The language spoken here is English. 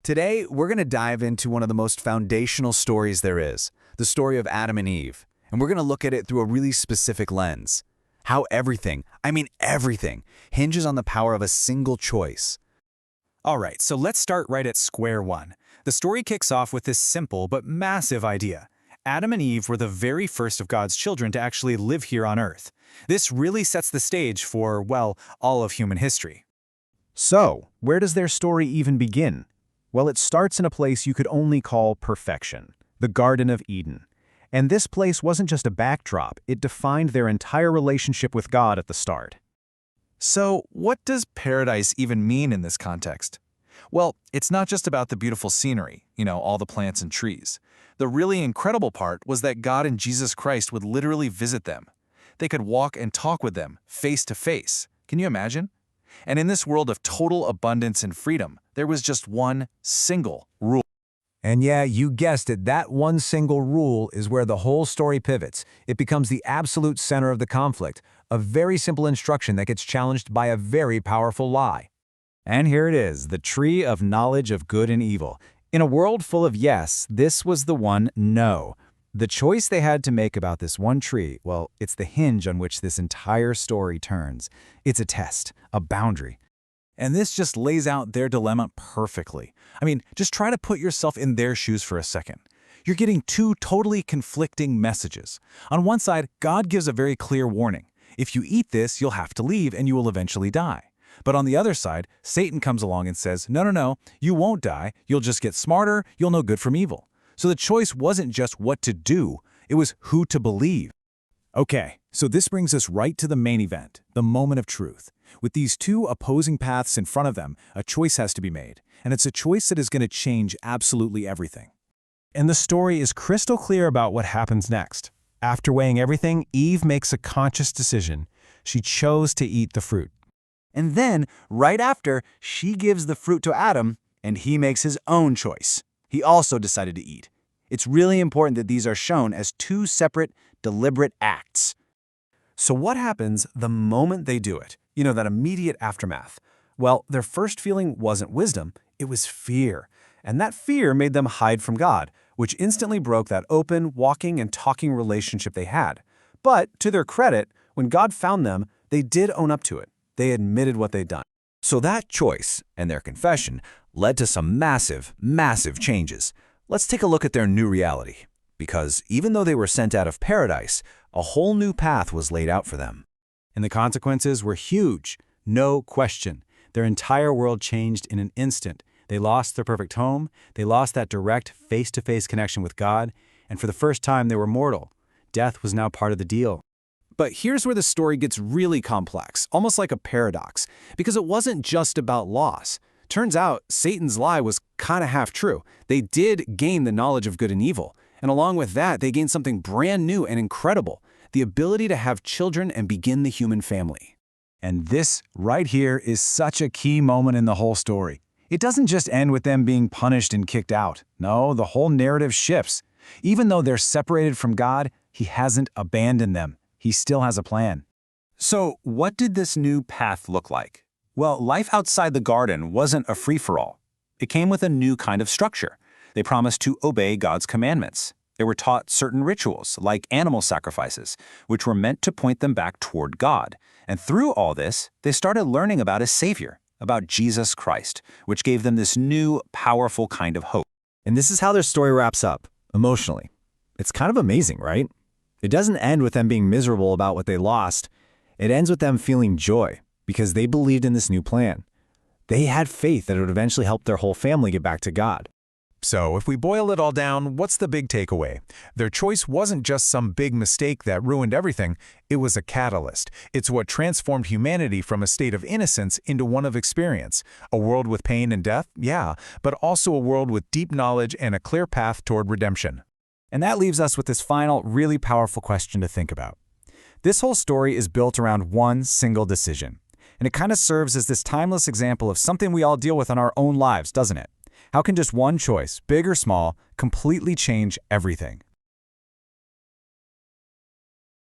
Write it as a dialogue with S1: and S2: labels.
S1: Today, we're going to dive into one of the most foundational stories there is, the story of Adam and Eve. And we're going to look at it through a really specific lens. How everything, I mean everything, hinges on the power of a single choice.
S2: All right, so let's start right at square one. The story kicks off with this simple but massive idea. Adam and Eve were the very first of God's children to actually live here on Earth. This really sets the stage for, well, all of human history.
S3: So, where does their story even begin? Well, it starts in a place you could only call perfection, the Garden of Eden. And this place wasn't just a backdrop, it defined their entire relationship with God at the start.
S4: So, what does paradise even mean in this context? Well, it's not just about the beautiful scenery, all the plants and trees. The really incredible part was that God and Jesus Christ would literally visit them. They could walk and talk with them, face to face. Can you imagine? And in this world of total abundance and freedom, there was just one single rule.
S3: And yeah, you guessed it, that one single rule is where the whole story pivots. It becomes the absolute center of the conflict, a very simple instruction that gets challenged by a very powerful lie. And here it is, the tree of knowledge of good and evil. In a world full of yes, this was the one no. The choice they had to make about this one tree, well, it's the hinge on which this entire story turns. It's a test, a boundary.
S2: And this just lays out their dilemma perfectly. I mean, just try to put yourself in their shoes for a second. You're getting two totally conflicting messages. On one side, God gives a very clear warning. If you eat this, you'll have to leave and you will eventually die. But on the other side, Satan comes along and says, no, you won't die. You'll just get smarter. You'll know good from evil. So the choice wasn't just what to do. It was who to believe. Okay, so this brings us right to the main event, the moment of truth. With these two opposing paths in front of them, a choice has to be made, and it's a choice that is going to change absolutely everything. And the story is crystal clear about what happens next. After weighing everything, Eve makes a conscious decision. She chose to eat the fruit.
S1: And then, right after, she gives the fruit to Adam, and he makes his own choice. He also decided to eat. It's really important that these are shown as two separate, deliberate acts.
S3: So what happens the moment they do it? That immediate aftermath. Well, their first feeling wasn't wisdom, it was fear. And that fear made them hide from God, which instantly broke that open, walking and talking relationship they had. But to their credit, when God found them, they did own up to it. They admitted what they'd done.
S1: So that choice and their confession led to some massive, massive changes. Let's take a look at their new reality. Because even though they were sent out of paradise, a whole new path was laid out for them.
S3: And the consequences were huge, no question. Their entire world changed in an instant. They lost their perfect home, they lost that direct face-to-face connection with God, and for the first time they were mortal. Death was now part of the deal.
S2: But here's where the story gets really complex, almost like a paradox, because it wasn't just about loss. Turns out Satan's lie was kind of half true. They did gain the knowledge of good and evil, and along with that, they gained something brand new and incredible, the ability to have children and begin the human family.
S3: And this right here is such a key moment in the whole story. It doesn't just end with them being punished and kicked out. No, the whole narrative shifts. Even though they're separated from God, He hasn't abandoned them. He still has a plan.
S2: So, what did this new path look like? Well, life outside the garden wasn't a free-for-all. It came with a new kind of structure. They promised to obey God's commandments. They were taught certain rituals, like animal sacrifices, which were meant to point them back toward God. And through all this, they started learning about a Savior, about Jesus Christ, which gave them this new, powerful kind of hope.
S3: And this is how their story wraps up, emotionally. It's kind of amazing, right? It doesn't end with them being miserable about what they lost. It ends with them feeling joy, because they believed in this new plan. They had faith that it would eventually help their whole family get back to God.
S5: So, if we boil it all down, what's the big takeaway? Their choice wasn't just some big mistake that ruined everything, it was a catalyst. It's what transformed humanity from a state of innocence into one of experience. A world with pain and death, yeah, but also a world with deep knowledge and a clear path toward redemption.
S3: And that leaves us with this final, really powerful question to think about. This whole story is built around one single decision. And it kind of serves as this timeless example of something we all deal with in our own lives, doesn't it? How can just one choice, big or small, completely change everything?